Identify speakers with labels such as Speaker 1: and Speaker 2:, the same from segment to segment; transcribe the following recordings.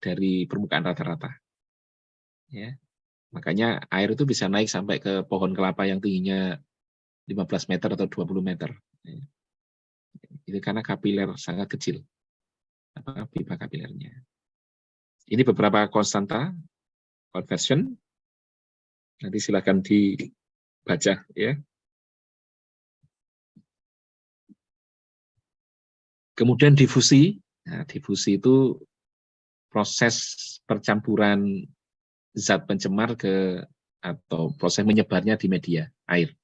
Speaker 1: dari permukaan rata-rata. Ya. Makanya air itu bisa naik sampai ke pohon kelapa yang tingginya 15 meter atau 20 meter. Ya. Itu karena kapiler sangat kecil, pipa kapilernya. Ini beberapa konstanta conversion. Nanti silakan dibaca ya. Kemudian difusi. Nah, difusi itu proses percampuran zat pencemar atau proses menyebarnya di media air.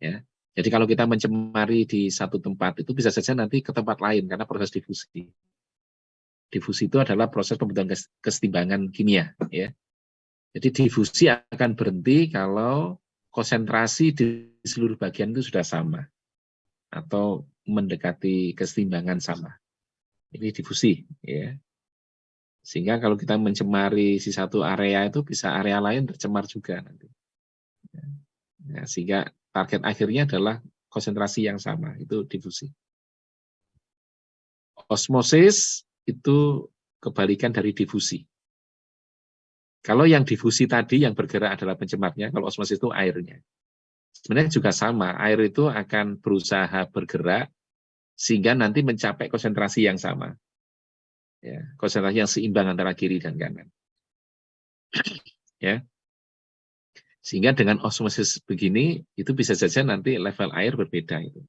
Speaker 1: Ya. Jadi kalau kita mencemari di satu tempat itu bisa saja nanti ke tempat lain karena proses difusi. Difusi itu adalah proses pembentukan kesetimbangan kimia. Ya. Jadi difusi akan berhenti kalau konsentrasi di seluruh bagian itu sudah sama atau mendekati kesetimbangan sama. Ini difusi, ya. Sehingga kalau kita mencemari si satu area itu bisa area lain tercemar juga nanti. Ya, sehingga target akhirnya adalah konsentrasi yang sama, itu difusi. Osmosis itu kebalikan dari difusi. Kalau yang difusi tadi yang bergerak adalah pencemarnya, kalau osmosis itu airnya. Sebenarnya juga sama, air itu akan berusaha bergerak sehingga nanti mencapai konsentrasi yang sama. Ya, konsentrasi yang seimbang antara kiri dan kanan. Ya. Sehingga dengan osmosis begini, itu bisa saja nanti level air berbeda. Itu.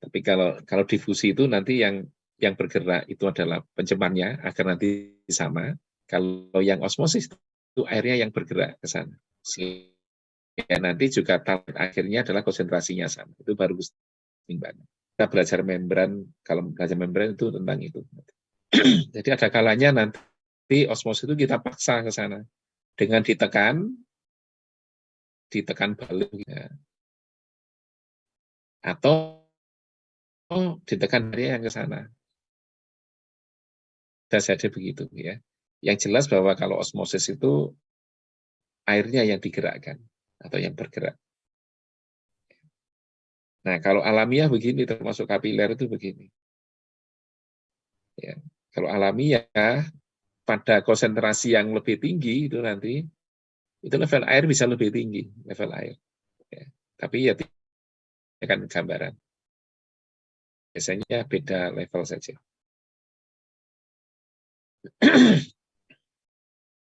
Speaker 1: Tapi kalau difusi itu nanti yang bergerak itu adalah pencemarnya agar nanti sama. Kalau yang osmosis itu airnya yang bergerak ke sana. Sehingga nanti juga target akhirnya adalah konsentrasinya sama. Itu baru keseimbangan. Kita belajar membran, kalau belajar membran itu tentang itu. Jadi ada kalanya nanti osmosis itu kita paksa ke sana dengan ditekan balik ya. Atau ditekan area yang ke sana. Bisa saja begitu ya. Yang jelas bahwa kalau osmosis itu airnya yang digerakkan atau yang bergerak. Nah, kalau alamiah begini, termasuk kapiler itu begini. Ya. Kalau alamiah pada konsentrasi yang lebih tinggi itu nanti itu level air bisa lebih tinggi, level air. Ya. Tapi ya kan gambaran. Biasanya beda level saja.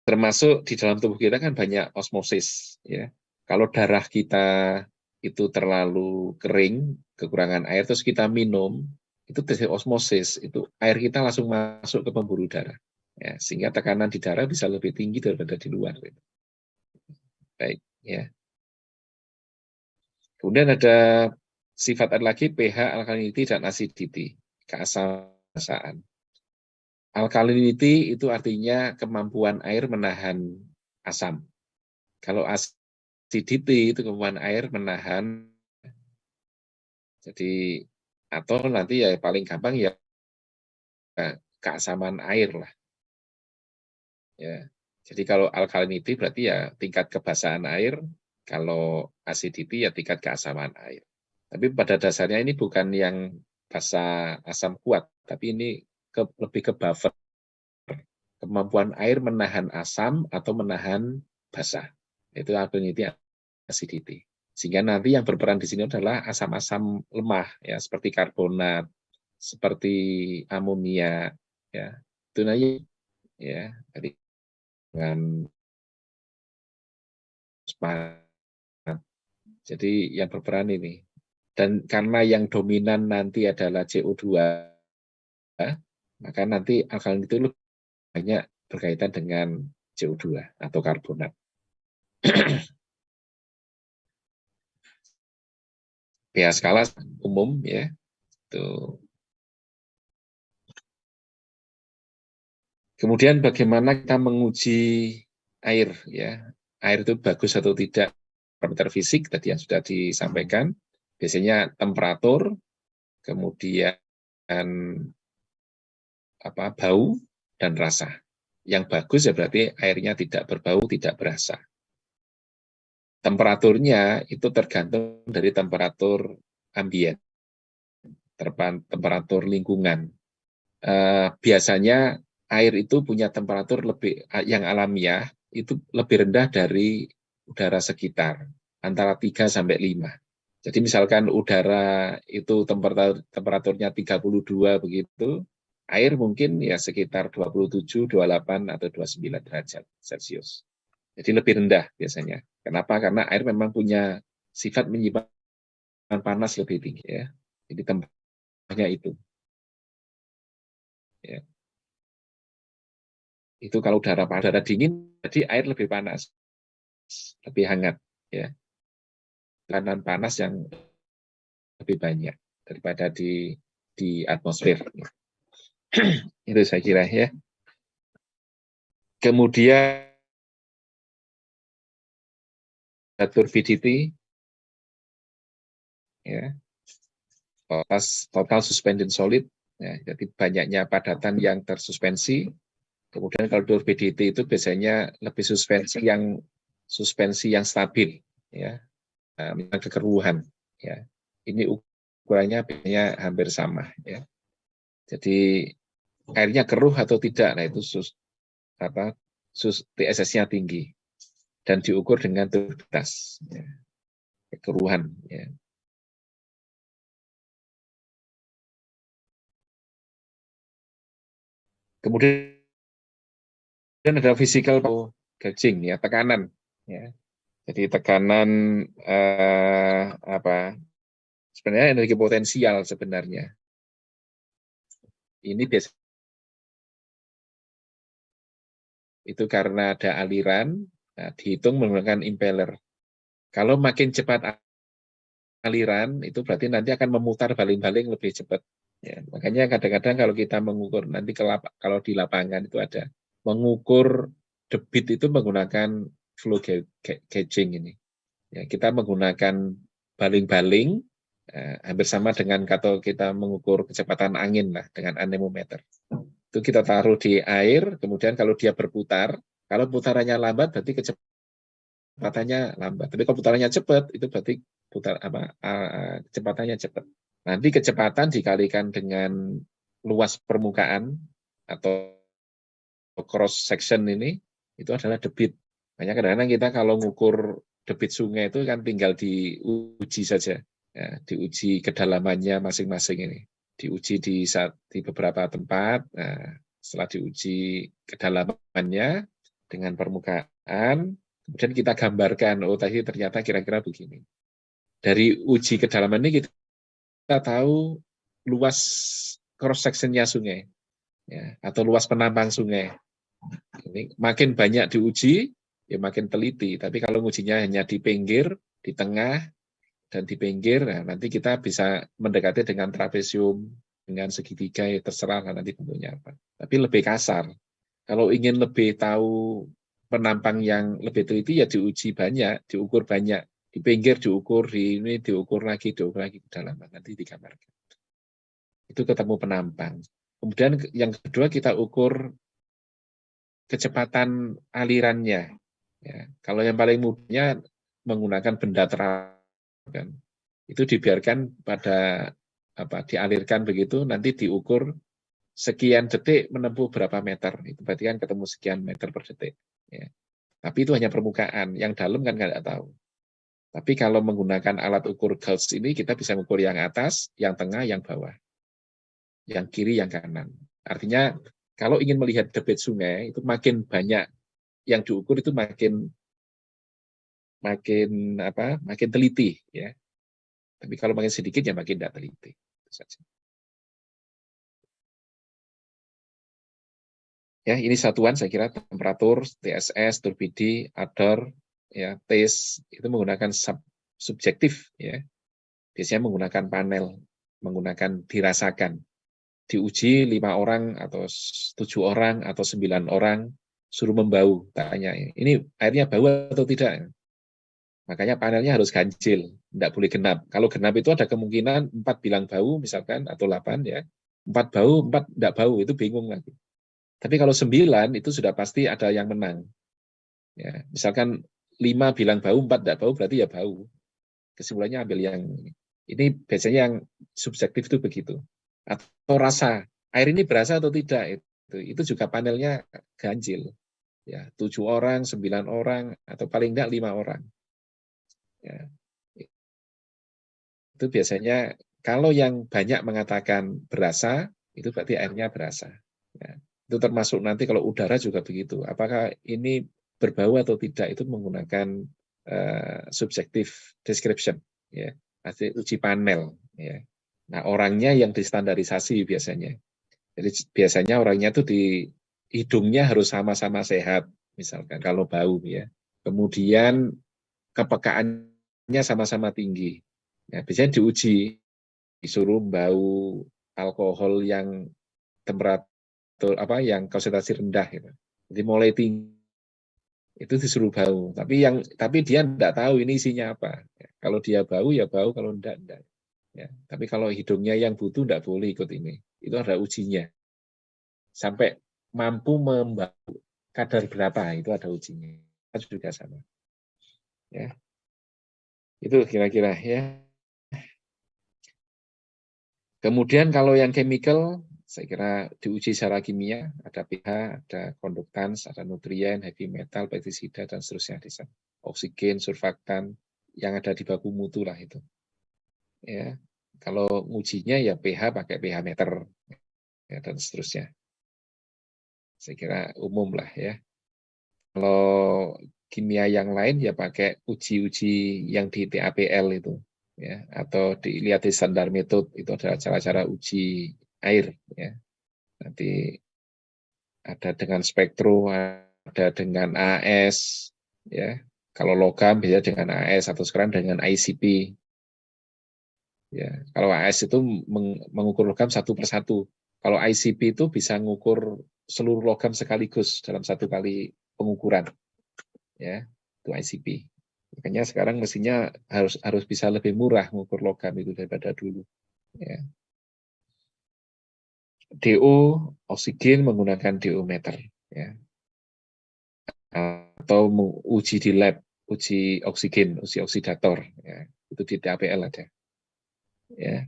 Speaker 1: Termasuk di dalam tubuh kita kan banyak osmosis. Ya. Kalau darah kita itu terlalu kering, kekurangan air, terus kita minum, itu terjadi osmosis, itu air kita langsung masuk ke pembuluh darah. Ya, sehingga tekanan di darah bisa lebih tinggi daripada di luar. Baik, ya. Kemudian ada sifat lagi pH, alkalinity, dan acidity, keasaman. Alkalinity itu artinya kemampuan air menahan asam. Kalau acidity itu kemampuan air menahan, jadi atau nanti ya paling gampang ya keasaman air lah. Ya. Jadi kalau alkalinity berarti ya tingkat kebasahan air, kalau acidity ya tingkat keasaman air. Tapi pada dasarnya ini bukan yang basa asam kuat, tapi ini lebih ke buffer. Kemampuan air menahan asam atau menahan basa. Itu alkalinity, acidity. Sehingga nanti yang berperan di sini adalah asam-asam lemah, ya seperti karbonat, seperti amonia, ya itu nanti ya dengan jadi yang berperan ini. Dan karena yang dominan nanti adalah CO2, maka nanti alkalin itu lebih banyak berkaitan dengan CO2 atau karbonat. pH skala umum ya. Tuh. Kemudian bagaimana kita menguji air ya. Air itu bagus atau tidak, parameter fisik tadi yang sudah disampaikan. Biasanya temperatur, kemudian bau dan rasa. Yang bagus ya berarti airnya tidak berbau, tidak berasa. Temperaturnya itu tergantung dari temperatur ambien, temperatur lingkungan. Biasanya air itu punya temperatur yang alamiah itu lebih rendah dari udara sekitar, antara 3 sampai 5. Jadi misalkan udara itu temperaturnya 32 begitu, air mungkin ya sekitar 27, 28 atau 29 derajat Celcius. Jadi lebih rendah biasanya. Kenapa? Karena air memang punya sifat menyimpan panas lebih tinggi ya. Jadi tempatnya itu. Ya. Itu kalau udara dingin, jadi air lebih panas, lebih hangat ya. Tekanan panas yang lebih banyak daripada di atmosfer. Itu saya kira ya. Kemudian turbidity ya, total suspended solid ya, jadi banyaknya padatan yang tersuspensi. Kemudian kalau turbidity itu biasanya lebih suspensi yang stabil ya, misalnya kekeruhan ya. Ini ukurannya biasanya hampir sama ya. Jadi airnya keruh atau tidak, nah itu TSS-nya tinggi dan diukur dengan turbiditas ya, kekeruhan ya. Kemudian ada physical gauging ya, tekanan ya. Jadi tekanan sebenarnya energi potensial sebenarnya. Ini biasa itu karena ada aliran, nah, dihitung menggunakan impeller. Kalau makin cepat aliran, itu berarti nanti akan memutar baling-baling lebih cepat. Ya, makanya kadang-kadang kalau kita mengukur nanti kalau di lapangan itu ada mengukur debit itu menggunakan flow gauging ini. Ya, kita menggunakan baling-baling hampir sama dengan kalau kita mengukur kecepatan angin lah dengan anemometer. Itu kita taruh di air, kemudian kalau dia berputar, kalau putarannya lambat berarti kecepatannya lambat. Tapi kalau putarannya cepat itu berarti kecepatannya cepat. Nanti kecepatan dikalikan dengan luas permukaan atau cross section ini itu adalah debit. Makanya kadang-kadang kita kalau ngukur debit sungai itu kan tinggal diuji saja, ya, diuji kedalamannya masing-masing ini, diuji di beberapa tempat. Nah, setelah diuji kedalamannya dengan permukaan, kemudian kita gambarkan, oh tadi ternyata kira-kira begini. Dari uji kedalaman ini kita tahu luas cross sectionnya sungai, ya, atau luas penampang sungai. Ini makin banyak diuji, ya makin teliti. Tapi kalau ujinya hanya di pinggir, di tengah, dan di pinggir, nah nanti kita bisa mendekati dengan trapesium, dengan segitiga, ya terserah nanti bentuknya apa. Tapi lebih kasar. Kalau ingin lebih tahu penampang yang lebih teliti, ya diuji banyak, diukur banyak. Di pinggir diukur, di ini diukur lagi kedalaman, nanti digambarkan. Itu ketemu penampang. Kemudian yang kedua kita ukur kecepatan alirannya. Ya, kalau yang paling mudahnya menggunakan benda kan, itu dibiarkan pada dialirkan begitu, nanti diukur sekian detik menempuh berapa meter. Itu berarti kan ketemu sekian meter per detik. Ya. Tapi itu hanya permukaan, yang dalam kan nggak tahu. Tapi kalau menggunakan alat ukur gauge ini, kita bisa mengukur yang atas, yang tengah, yang bawah. Yang kiri, yang kanan. Artinya kalau ingin melihat debit sungai, itu makin banyak yang diukur itu makin teliti ya. Tapi kalau makin sedikit ya makin tidak teliti. Itu saja. Ya, ini satuan saya kira temperatur, TSS, turbidi, odor, ya, taste itu menggunakan subjektif ya. Biasanya menggunakan panel, menggunakan dirasakan. Diuji 5 orang atau 7 orang atau 9 orang suruh membau, tanya ini airnya bau atau tidak. Makanya panelnya harus ganjil, tidak boleh genap. Kalau genap itu ada kemungkinan 4 bilang bau misalkan atau 8 ya. 4 bau, 4 tidak bau, itu bingung lagi. Tapi kalau 9 itu sudah pasti ada yang menang. Ya, misalkan 5 bilang bau, 4 tidak bau, berarti ya bau. Kesimpulannya ambil yang ini biasanya yang subjektif itu begitu. Atau rasa, air ini berasa atau tidak. Itu juga panelnya ganjil. Ya, 7 orang, 9 orang, atau paling enggak 5 orang. Ya. Itu biasanya kalau yang banyak mengatakan berasa, itu berarti airnya berasa. Ya. Itu termasuk nanti kalau udara juga begitu. Apakah ini berbau atau tidak itu menggunakan subjective description, ya, arti uji panel. Ya. Nah, orangnya yang distandarisasi biasanya. Jadi biasanya orangnya tuh di hidungnya harus sama-sama sehat, misalkan kalau bau, ya. Kemudian kepekaannya sama-sama tinggi. Ya, biasanya diuji, disuruh bau alkohol yang temperatur yang konsentrasi rendah, gitu. Jadi mulai tinggi itu disuruh bau, tapi dia tidak tahu ini isinya apa. Ya, kalau dia bau ya bau, kalau enggak. Ya, tapi kalau hidungnya yang butuh tidak boleh ikut ini. Itu ada ujinya. Sampai mampu membau kadar berapa itu ada ujinya. Itu juga sama. Ya, itu kira-kira ya. Kemudian kalau yang chemical, saya kira diuji secara kimia, ada pH, ada konduktans, ada nutrien, heavy metal, pestisida, dan seterusnya. Oksigen, surfaktan, yang ada di baku mutu lah itu. Ya, kalau ujinya ya pH pakai pH meter, ya, dan seterusnya. Saya kira umum lah ya. Kalau kimia yang lain ya pakai uji-uji yang di TAPL itu, ya, atau dilihat di standar metode itu adalah cara-cara uji air, ya. Nanti ada dengan spektrum, ada dengan AS, ya. Kalau logam bisa dengan AS atau sekarang dengan ICP. Ya, kalau AS itu mengukur logam satu persatu. Kalau ICP itu bisa mengukur seluruh logam sekaligus dalam satu kali pengukuran. Ya, itu ICP. Makanya sekarang mestinya harus bisa lebih murah mengukur logam itu daripada dulu. Ya. DO oksigen menggunakan DO meter, ya. Atau uji di lab, uji oksigen, uji oksidator, ya. Itu di TAPL ada, ya.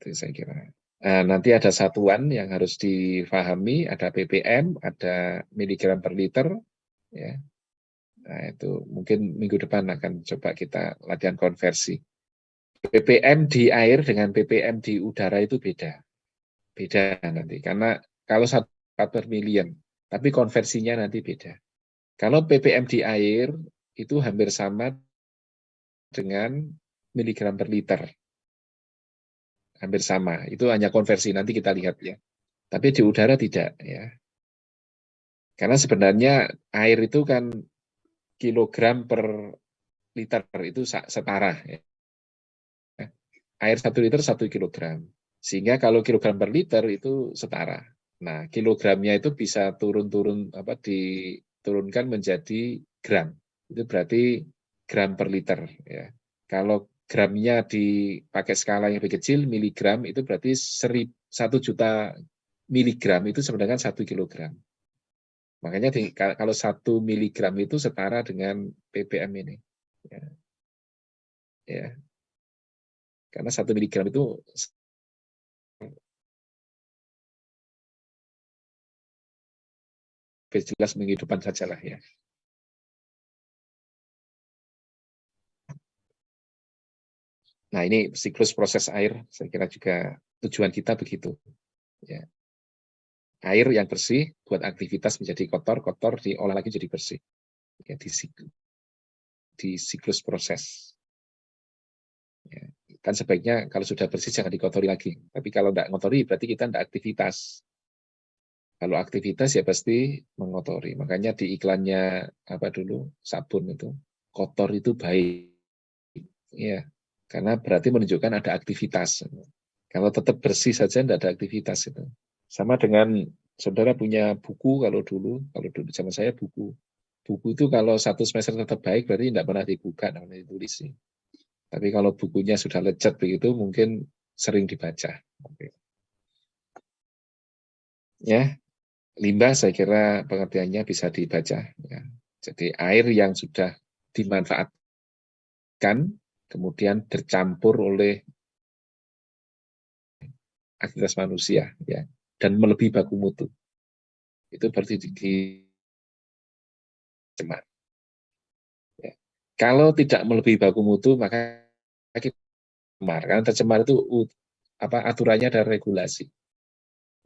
Speaker 1: Itu saya kira. Nah, nanti ada satuan yang harus difahami, ada ppm, ada miligram per liter, ya. Nah, itu mungkin minggu depan akan coba kita latihan konversi. ppm di air dengan ppm di udara itu beda. Beda nanti, karena kalau 1 part per million, tapi konversinya nanti beda. Kalau ppm di air itu hampir sama dengan miligram per liter. Hampir sama, itu hanya konversi, nanti kita lihat ya. Tapi di udara tidak, ya. Karena sebenarnya air itu kan kilogram per liter itu setara, ya. Air 1 liter 1 kilogram. Sehingga kalau kilogram per liter itu setara. Nah, kilogramnya itu bisa diturunkan menjadi gram. Itu berarti gram per liter, ya. Kalau gramnya dipakai skala yang lebih kecil, miligram, itu berarti 1 juta miligram itu sebenarnya 1 kilogram. Makanya kalau 1 miligram itu setara dengan ppm ini. Ya. Ya. Karena 1 miligram itu jelas menghidupan saja lah, ya. Nah, ini siklus proses air, saya kira juga tujuan kita begitu. Ya. Air yang bersih buat aktivitas menjadi kotor, kotor diolah lagi jadi bersih. Ya, di siklus proses. Ya. Kan sebaiknya kalau sudah bersih jangan dikotori lagi. Tapi kalau tidak ngotori berarti kita tidak aktivitas. Kalau aktivitas ya pasti mengotori. Makanya di iklannya apa dulu sabun itu kotor itu baik. Ya, karena berarti menunjukkan ada aktivitas. Kalau tetap bersih saja tidak ada aktivitas itu. Sama dengan saudara punya buku kalau dulu zaman saya buku itu kalau 1 semester tetap baik berarti tidak pernah dibuka, tidak pernah ditulis. Tapi kalau bukunya sudah lecet begitu mungkin sering dibaca. Oke. Ya, limbah saya kira pengertiannya bisa dibaca. Ya. Jadi air yang sudah dimanfaatkan kemudian tercampur oleh aktivitas manusia, ya, dan melebihi baku mutu. itu berarti dicemar. Ya. Kalau tidak melebihi baku mutu, maka kita tercemar. Karena tercemar itu aturannya ada regulasi.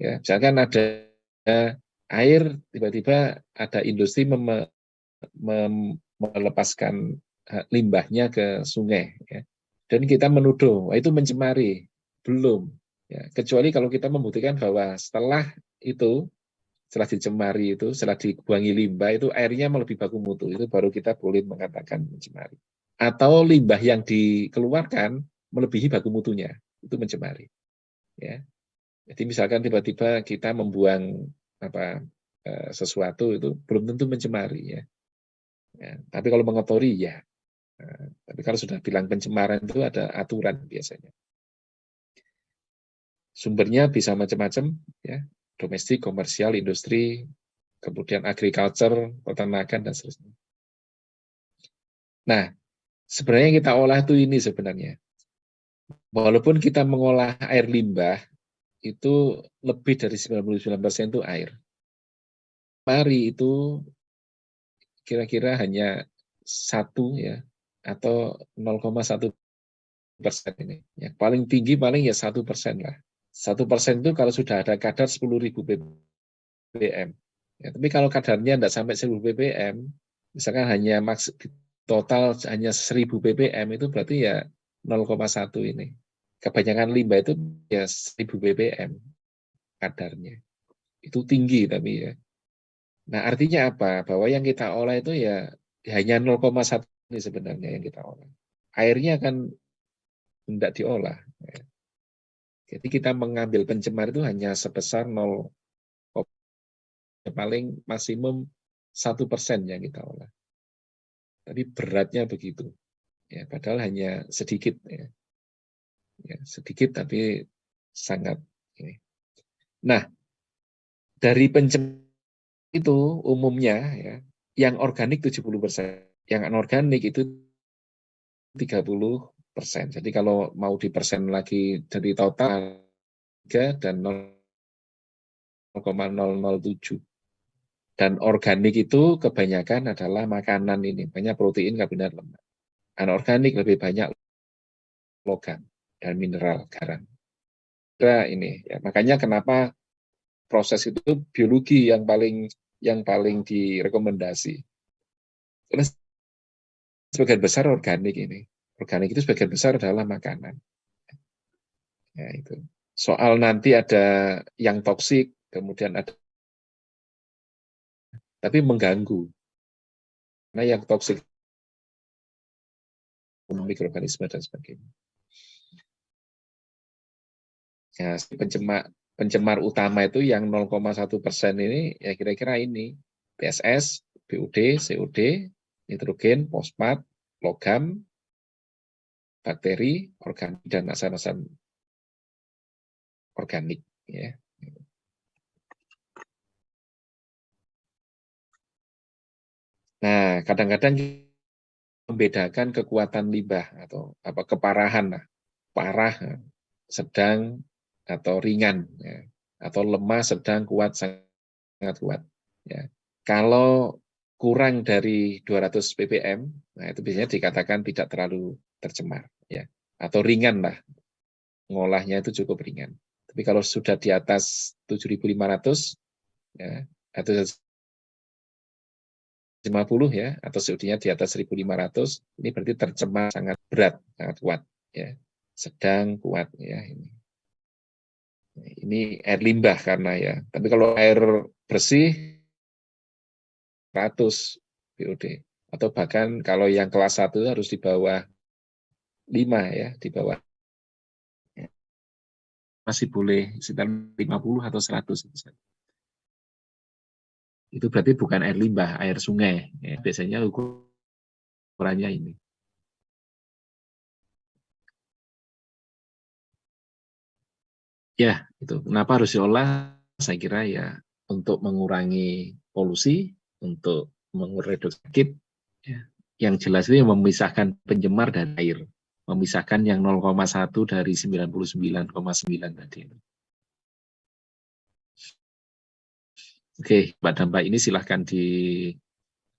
Speaker 1: Ya, misalkan ada air, tiba-tiba ada industri melepaskan limbahnya ke sungai. Ya. Dan kita menuduh, itu mencemari. Belum. Ya. Kecuali kalau kita membuktikan bahwa setelah dicemari itu, setelah dibuangi limbah, itu airnya melebihi baku mutu. Itu baru kita boleh mengatakan mencemari. Atau limbah yang dikeluarkan melebihi baku mutunya. Itu mencemari. Ya. Jadi misalkan tiba-tiba kita membuang sesuatu itu belum tentu mencemari ya. Ya, tapi kalau mengotori ya. Tapi kalau sudah bilang pencemaran itu ada aturan biasanya. Sumbernya bisa macam-macam ya, domestik, komersial, industri, kemudian agriculture, peternakan dan seterusnya. Nah, sebenarnya yang kita olah itu ini sebenarnya. Walaupun kita mengolah air limbah itu lebih dari 99% itu air. Mari itu kira-kira hanya 1 ya atau 0,1% ini. Yang paling tinggi paling ya 1% lah. 1% itu kalau sudah ada kadar 10.000 ppm. Ya, tapi kalau kadarnya tidak sampai 1000 ppm, misalkan hanya total hanya 1000 ppm itu berarti ya 0,1 ini. Kebanyakan limbah itu ya 1000 ppm kadarnya. Itu tinggi tapi ya. Nah, artinya apa? Bahwa yang kita olah itu ya hanya 0,1 ini sebenarnya yang kita olah. Airnya kan tidak diolah. Jadi kita mengambil pencemar itu hanya sebesar 0, paling maksimum 1% yang kita olah. Tapi beratnya begitu. Ya, padahal hanya sedikit. Ya. Ya, sedikit tapi sangat. Ini. Nah, dari pencemar itu umumnya ya, yang organik 70%, yang anorganik itu 30%. Jadi kalau mau dipersen lagi dari total 3 dan 0,007. Dan organik itu kebanyakan adalah makanan ini, banyak protein, karbohidrat, lemak. Anorganik lebih banyak logam dan mineral, garam. Ini ya, makanya kenapa proses itu biologi yang paling direkomendasi. Karena sebagian besar organik ini. Organik itu sebagian besar adalah makanan. Ya, itu. Soal nanti ada yang toksik, kemudian ada tapi mengganggu. Nah, yang toksik mikroorganisme dan sebagainya. Ya, pencemar utama itu yang 0,1% ini ya kira-kira ini PSS, BUD, COD, nitrogen, fosfat, logam, bakteri, organik dan asam-asam organik ya. Nah, kadang-kadang membedakan kekuatan limbah atau keparahan lah. Parah, sedang atau ringan ya. Atau lemah, sedang, kuat, sangat kuat ya. Kalau kurang dari 200 ppm, nah itu biasanya dikatakan tidak terlalu tercemar ya. Atau ringan lah. Ngolahnya itu cukup ringan. Tapi kalau sudah di atas 7.500 ya, atau 50 ya, atau COD-nya di atas 1.500, ini berarti tercemar sangat berat, sangat kuat ya. Sedang, kuat ya ini. Ini air limbah karena ya. Tapi kalau air bersih 100 BOD. Atau bahkan kalau yang kelas 1 harus di bawah 5 ya, di bawah. Masih boleh sekitar 50 atau 100. Itu berarti bukan air limbah, air sungai. Ya, biasanya ukurannya ini. Ya, itu. Kenapa harus diolah? Saya kira ya untuk mengurangi polusi, untuk mengurangi sakit. Ya. Yang jelas itu yang memisahkan pencemar dan air. Memisahkan yang 0,1 dari 99,9 tadi. Oke, dampak ini silahkan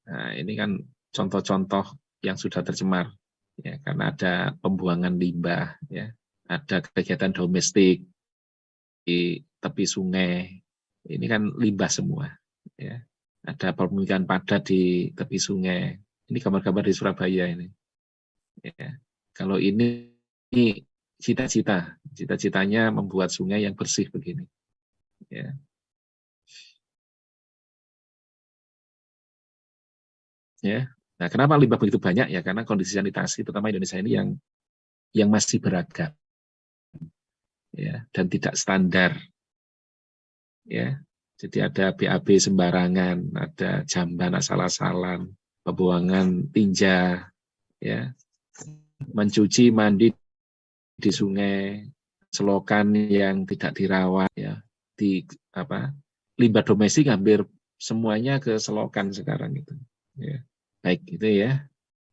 Speaker 1: nah ini kan contoh-contoh yang sudah tercemar, ya, karena ada pembuangan limbah, ya, ada kegiatan domestik di tepi sungai, ini kan limbah semua, ya. Ada pemukiman padat di tepi sungai, ini gambar-gambar di Surabaya ini. Ya. Kalau ini cita-citanya membuat sungai yang bersih begini. Ya. Ya. Nah, kenapa limbah begitu banyak? Ya karena kondisi sanitasi, terutama Indonesia ini yang masih beragam, ya, dan tidak standar. Ya. Jadi ada BAB sembarangan, ada jamban asal-asalan, pembuangan tinja, ya, mencuci mandi di sungai, selokan yang tidak dirawat, ya, di limbah domestik hampir semuanya ke selokan sekarang itu. Ya. Baik itu ya,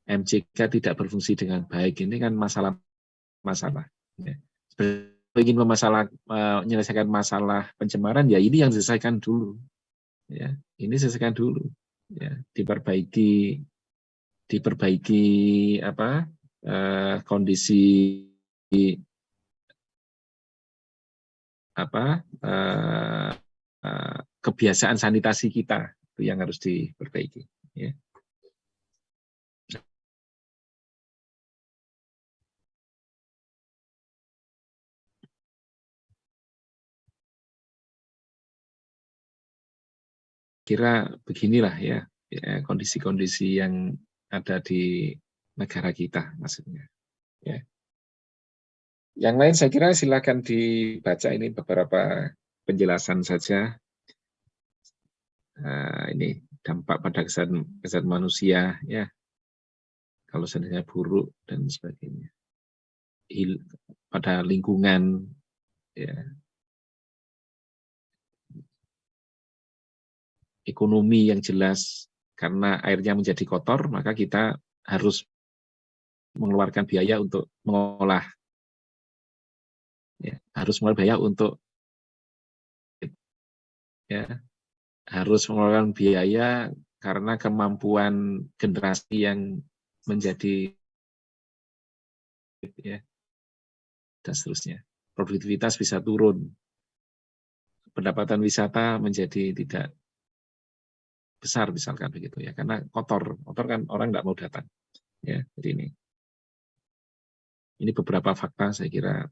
Speaker 1: MCK tidak berfungsi dengan baik, ini kan masalah. Ya. Ingin menyelesaikan masalah pencemaran, ya ini yang diselesaikan dulu. Ya, ini selesaikan dulu. Ya, diperbaiki kondisi kebiasaan sanitasi kita itu yang harus diperbaiki. Ya. Kira beginilah ya, kondisi-kondisi yang ada di negara kita maksudnya. Ya. Yang lain saya kira silakan dibaca, ini beberapa penjelasan saja. Ini dampak pada kesehatan manusia, ya, kalau seandainya buruk dan sebagainya. Pada lingkungan, ya, ekonomi yang jelas, karena airnya menjadi kotor, maka kita harus mengeluarkan biaya untuk mengolah, ya, harus mengeluarkan biaya untuk, ya, harus mengeluarkan biaya karena kemampuan generasi yang menjadi, ya, dan seterusnya. Produktivitas bisa turun, pendapatan wisata menjadi tidak besar misalkan begitu ya, karena kotor kan orang nggak mau datang, ya. Jadi ini beberapa fakta saya kira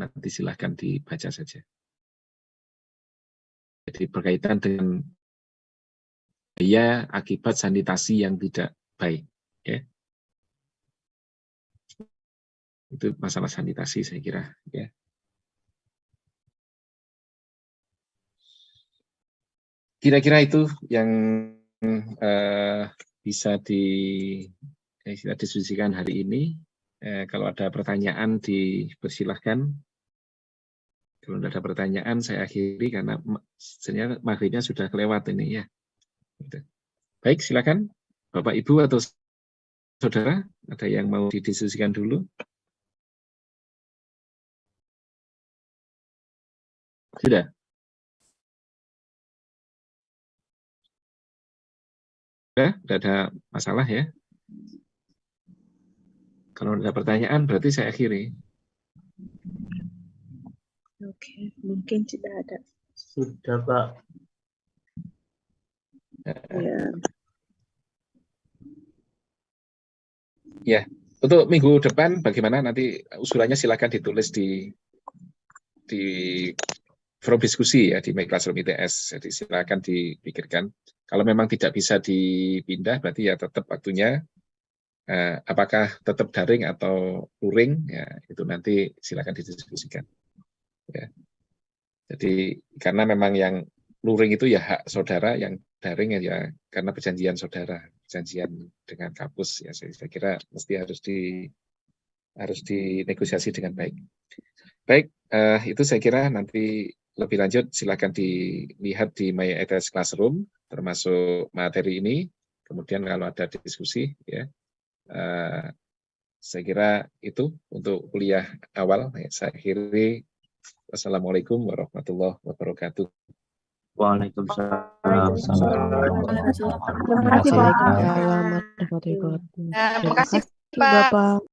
Speaker 1: nanti silahkan dibaca saja. Jadi berkaitan dengan biaya akibat sanitasi yang tidak baik, ya. Itu masalah sanitasi saya kira, ya. Kira-kira itu yang bisa kita diskusikan hari ini. Kalau ada pertanyaan dipersilahkan. Kalau tidak ada pertanyaan saya akhiri karena sebenarnya maghribnya sudah kelewat ini, ya. Baik, silakan Bapak Ibu atau saudara, ada yang mau didiskusikan dulu? Sudah? Tidak ada masalah ya? Kalau ada pertanyaan berarti saya akhiri.
Speaker 2: Oke, mungkin tidak ada.
Speaker 3: Sudah, Pak.
Speaker 2: Ya.
Speaker 1: Ya, untuk minggu depan bagaimana, nanti usulannya silakan ditulis di forum diskusi ya di My Classroom ITS. Jadi silakan dipikirkan. Kalau memang tidak bisa dipindah berarti ya tetap waktunya apakah tetap daring atau luring, ya itu nanti silakan didiskusikan. Ya. Jadi karena memang yang luring itu ya hak saudara, yang daring ya karena perjanjian saudara, perjanjian dengan kampus, ya saya kira mesti harus dinegosiasi dengan baik. Baik, itu saya kira nanti lebih lanjut silakan dilihat di My ITS Classroom termasuk materi ini. Kemudian kalau ada diskusi, ya, saya kira itu untuk kuliah awal. Saya akhiri. Wassalamualaikum warahmatullahi wabarakatuh.
Speaker 3: Waalaikumsalam.
Speaker 2: Terima kasih, Pak.
Speaker 4: Waalaikumsalam warahmatullahi wabarakatuh.
Speaker 5: Terima
Speaker 4: Terima
Speaker 5: kasih,
Speaker 4: kasih
Speaker 5: Pak.
Speaker 4: Bapak.